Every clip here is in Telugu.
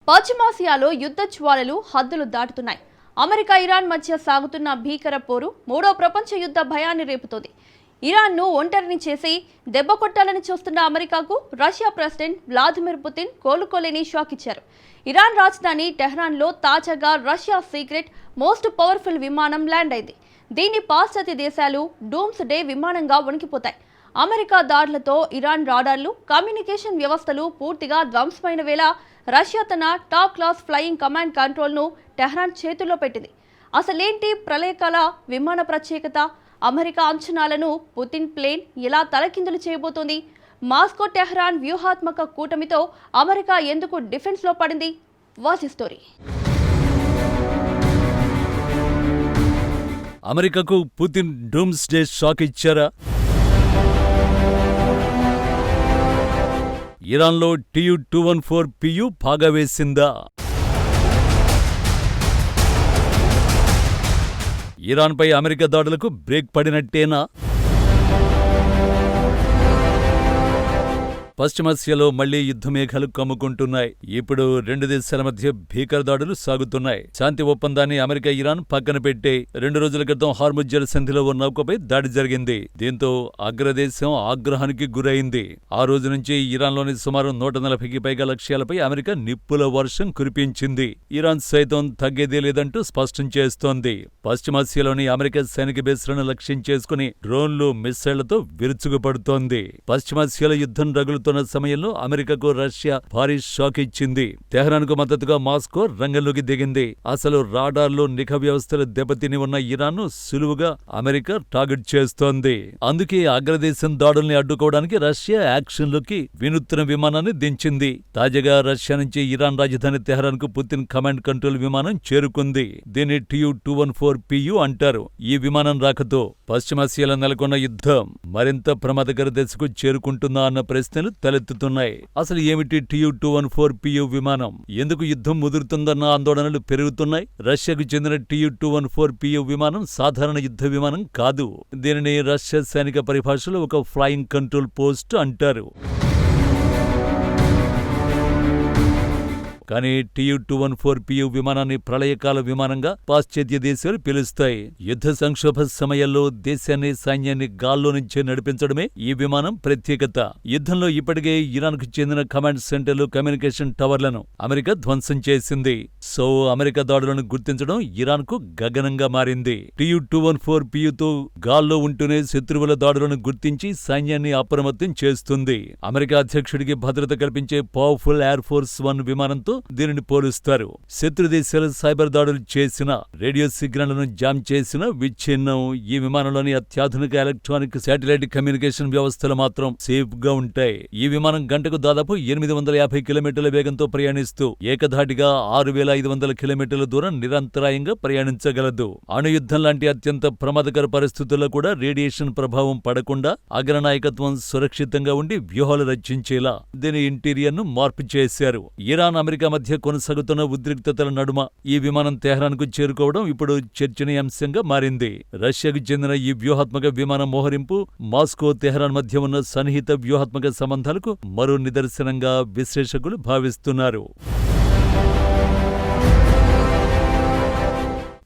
పశ్చిమాసియాలో యుద్ధ జ్వాలలు హద్దులు దాటుతున్నాయి. అమెరికా ఇరాన్ మధ్య సాగుతున్న భీకర పోరు మూడో ప్రపంచ యుద్ధ భయాన్ని రేపుతోంది. ఇరాన్ను ఒంటరిని చేసి దెబ్బ కొట్టాలని చూస్తున్న అమెరికాకు రష్యా ప్రెసిడెంట్ వ్లాదిమిర్ పుతిన్ కోలుకోలేని షాక్ ఇచ్చారు. ఇరాన్ రాజధాని టెహ్రాన్లో తాజాగా రష్యా సీక్రెట్ మోస్ట్ పవర్ఫుల్ విమానం ల్యాండ్ అయింది. దీన్ని పాశ్చాత్య దేశాలు డూమ్స్ డే విమానంగా వణికిపోతాయి. అమెరికా దాడులతో ఇరాన్ రాడార్లు, కమ్యూనికేషన్ వ్యవస్థలు పూర్తిగా ధ్వంసమైన వేళ రష్యా తన టాప్ క్లాస్ ఫ్లయింగ్ కమాండ్ కంట్రోల్ను టెహ్రాన్ చేతుల్లో పెట్టింది. అసలేంటి ప్రళయకాల విమాన ప్రత్యేకత? అమెరికా అంచనాలను పుతిన్ ప్లేన్ ఎలా తలకిందులు చేయబోతోంది? మాస్కో టెహ్రాన్ వ్యూహాత్మక కూటమితో అమెరికా ఎందుకు డిఫెన్స్లో పడింది? Watch story. అమెరికాకు పుతిన్ డూమ్స్ డే షాక్ ఇచ్చారా? ఇరాన్లో Tu-214PU పాగా వేసిందా? ఇరాన్పై అమెరికా దాడులకు బ్రేక్ పడినట్టేనా? పశ్చిమాసియాలో మళ్లీ యుద్ధమేఘాలు కమ్ముకుంటున్నాయి. ఇప్పుడు రెండు దేశాల మధ్య భీకర దాడులు సాగుతున్నాయి. శాంతి ఒప్పందాన్ని అమెరికా, ఇరాన్ పక్కన పెట్టే 2 రోజుల క్రితం హార్ముజ్ జలసంధిలో ఓ నౌకపై దాడి జరిగింది. దీంతో అగ్రదేశం ఆగ్రహానికి గురైంది. ఆ రోజు నుంచి ఇరాన్లోని సుమారు 140కి పైగా లక్ష్యాలపై అమెరికా నిప్పుల వర్షం కురిపించింది. ఇరాన్ సైతం తగ్గేదే లేదంటూ స్పష్టం చేస్తోంది. పశ్చిమాసియాలోని అమెరికా సైనిక బేస్లను లక్ష్యం చేసుకుని డ్రోన్లు, మిస్సైళ్లతో విరుచుకుపడుతోంది. పశ్చిమాసియాలో యుద్ధం రగులుతున్న సమయంలో అమెరికాకు రష్యా భారీ షాక్ ఇచ్చింది. తెహ్రాన్కు మద్దతుగా మాస్కో రంగంలోకి దిగింది. అసలు రాడార్లు, నిఘా వ్యవస్థలు దెబ్బతిని ఉన్న ఇరాన్ను సులువుగా అమెరికా టార్గెట్ చేస్తోంది. అందుకే అగ్రదేశం దాడుల్ని అడ్డుకోవడానికి రష్యా యాక్షన్లోకి వినూత్న విమానాన్ని దించింది. తాజాగా రష్యా నుంచి ఇరాన్ రాజధాని తెహ్రాన్కు పుతిన్ కమాండ్ కంట్రోల్ విమానం చేరుకుంది. దీన్ని Tu-214PU అంటారు. ఈ విమానం రాకతో పశ్చిమాసియాలో నెలకొన్న యుద్ధం మరింత ప్రమాదకర దశకు చేరుకుంటుందా అన్న ప్రశ్నలు తలెత్తుతున్నాయి. అసలు ఏమిటి Tu-214PU విమానం? ఎందుకు యుద్ధం ముదురుతుందన్న ఆందోళనలు పెరుగుతున్నాయి. రష్యాకు చెందిన Tu-214PU విమానం సాధారణ యుద్ధ విమానం కాదు. దీనిని రష్యా సైనిక పరిభాషలో ఒక ఫ్లయింగ్ కంట్రోల్ పోస్ట్ అంటారు. కానీ Tu-214PU విమానాన్ని ప్రళయకాల విమానంగా పాశ్చాత్య దేశాలు పిలుస్తాయి. యుద్ధ సంక్షోభ సమయాల్లో దేశాన్ని, సైన్యాన్ని గాల్లో నుంచే నడిపించడమే ఈ విమానం ప్రత్యేకత. యుద్ధంలో ఇప్పటికే ఇరాన్కు చెందిన కమాండ్ సెంటర్లు, కమ్యూనికేషన్ టవర్లను అమెరికా ధ్వంసం చేసింది. సో అమెరికా దాడులను గుర్తించడం ఇరాన్కు గగనంగా మారింది. Tu-214PUతో గాల్లో ఉంటూనే శత్రువుల దాడులను గుర్తించి సైన్యాన్ని అప్రమత్తం చేస్తుంది. అమెరికా అధ్యక్షుడికి భద్రత కల్పించే పవర్ఫుల్ ఎయిర్ ఫోర్స్ 1 విమానంతో దీనిని పోలుస్తారు. శత్రు దేశాలు సైబర్ దాడులు చేసిన, రేడియో సిగ్నళ్లను జామ్ చేసిన విచ్ఛిన్నం. ఈ విమానంలోని అత్యాధునిక ఎలక్ట్రానిక్ శాటిలైట్ కమ్యూనికేషన్ వ్యవస్థలు మాత్రం సేఫ్ గా ఉంటాయి. ఈ విమానం గంటకు దాదాపు 850 కిలోమీటర్ల వేగంతో ప్రయాణిస్తూ ఏకధాటిగా 6500 కిలోమీటర్ల దూరం నిరంతరాయంగా ప్రయాణించగలదు. అణుయుద్ధం లాంటి అత్యంత ప్రమాదకర పరిస్థితుల్లో కూడా రేడియేషన్ ప్రభావం పడకుండా అగ్రనాయకత్వం సురక్షితంగా ఉండి వ్యూహాలు రచించేలా దీని ఇంటీరియర్ను మార్పు చేశారు. ఇరాన్, అమెరికా మధ్య కొనసాగుతున్న ఉద్రిక్తతల నడుమ ఈ విమానం తెహ్రాన్కు చేరుకోవడం ఇప్పుడు చర్చనీయాంశంగా మారింది. రష్యాకు చెందిన ఈ వ్యూహాత్మక విమానం మోహరింపు మాస్కో, తెహ్రాన్ మధ్య ఉన్న సన్నిహిత వ్యూహాత్మక సంబంధాలకు మరో నిదర్శనంగా విశ్లేషకులు భావిస్తున్నారు.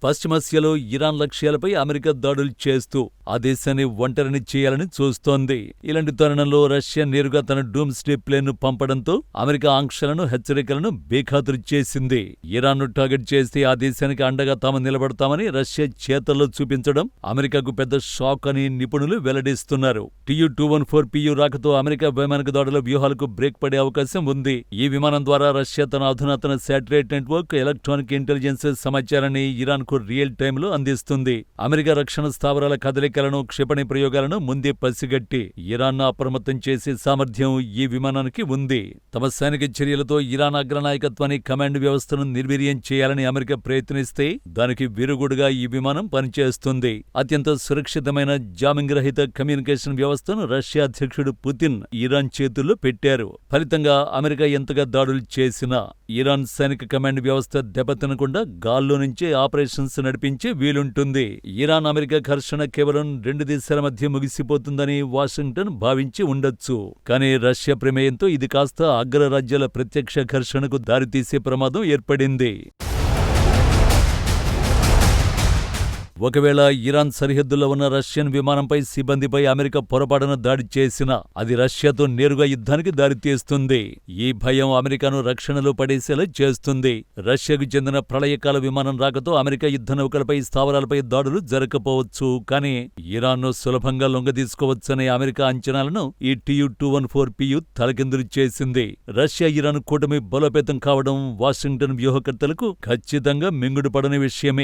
పశ్చిమాసియాలో ఇరాన్ లక్ష్యాలపై అమెరికా దాడులు చేస్తూ ఆ దేశాన్ని ఒంటరిని చేయాలని చూస్తోంది. ఇలాంటి తరుణంలో రష్యా నేరుగా తన డూమ్స్ డే ప్లేన్ ను పంపడంతో అమెరికా ఆంక్షలను, హెచ్చరికలను బేఖాతరు చేసింది. ఇరాన్ను టార్గెట్ చేస్తే ఆ దేశానికి అండగా తాము నిలబడతామని రష్యా చేతల్లో చూపించడం అమెరికాకు పెద్ద షాక్ అని నిపుణులు వెల్లడిస్తున్నారు. Tu-214PU రాకతో అమెరికా వైమానిక దాడుల వ్యూహాలకు బ్రేక్ పడే అవకాశం ఉంది. ఈ విమానం ద్వారా రష్యా తన అధునాతన శాటిలైట్ నెట్వర్క్, ఎలక్ట్రానిక్ ఇంటెలిజెన్స్ సమాచారాన్ని ఇరాన్ రియల్ టైంలో అందిస్తుంది. అమెరికా రక్షణ స్థావరాల కదలికలను, క్షిపణి ప్రయోగాలను ముందే పసిగట్టి ఇరాన్ను అప్రమత్తం చేసే సామర్థ్యం ఈ విమానానికి ఉంది. తమ సైనిక చర్యలతో ఇరాన్ అగ్రనాయకత్వాన్ని, కమాండ్ వ్యవస్థను నిర్వీర్యం చేయాలని అమెరికా ప్రయత్నిస్తే దానికి విరుగుడుగా ఈ విమానం పనిచేస్తుంది. అత్యంత సురక్షితమైన జామింగ్ రహిత కమ్యూనికేషన్ వ్యవస్థను రష్యా అధ్యక్షుడు పుతిన్ ఇరాన్ చేతుల్లో పెట్టారు. ఫలితంగా అమెరికా ఎంతగా దాడులు చేసినా ఇరాన్ సైనిక కమాండ్ వ్యవస్థ దెబ్బతినకుండా గాల్లో నుంచే ఆపరేషన్స్ నడిపించే వీలుంటుంది. ఇరాన్ అమెరికా ఘర్షణ కేవలం 2 దేశాల మధ్య ముగిసిపోతుందని వాషింగ్టన్ భావించి ఉండొచ్చు. కానీ రష్యా ప్రమేయంతో ఇది కాస్త అగ్రరాజ్యాల ప్రత్యక్ష ఘర్షణకు దారితీసే ప్రమాదం ఏర్పడింది. ఒకవేళ ఇరాన్ సరిహద్దుల్లో ఉన్న రష్యన్ విమానంపై సిబ్బందిపై అమెరికా పొరపాటున దాడి చేసినా అది రష్యాతో నేరుగా యుద్ధానికి దారితీస్తుంది. ఈ భయం అమెరికాను రక్షణలో పడేసేలా చేస్తుంది. రష్యాకు చెందిన ప్రళయకాల విమానం రాకతో అమెరికా యుద్ధ నౌకలపై స్థావరాలపై దాడులు జరగకపోవచ్చు. కానీ ఇరాన్ను సులభంగా లొంగదీసుకోవచ్చనే అమెరికా అంచనాలను ఈ Tu-214PU తలకిందులు చేసింది. రష్యా ఇరాన్ కూటమి బలోపేతం కావడం వాషింగ్టన్ వ్యూహకర్తలకు ఖచ్చితంగా మింగుడుపడని విషయమే.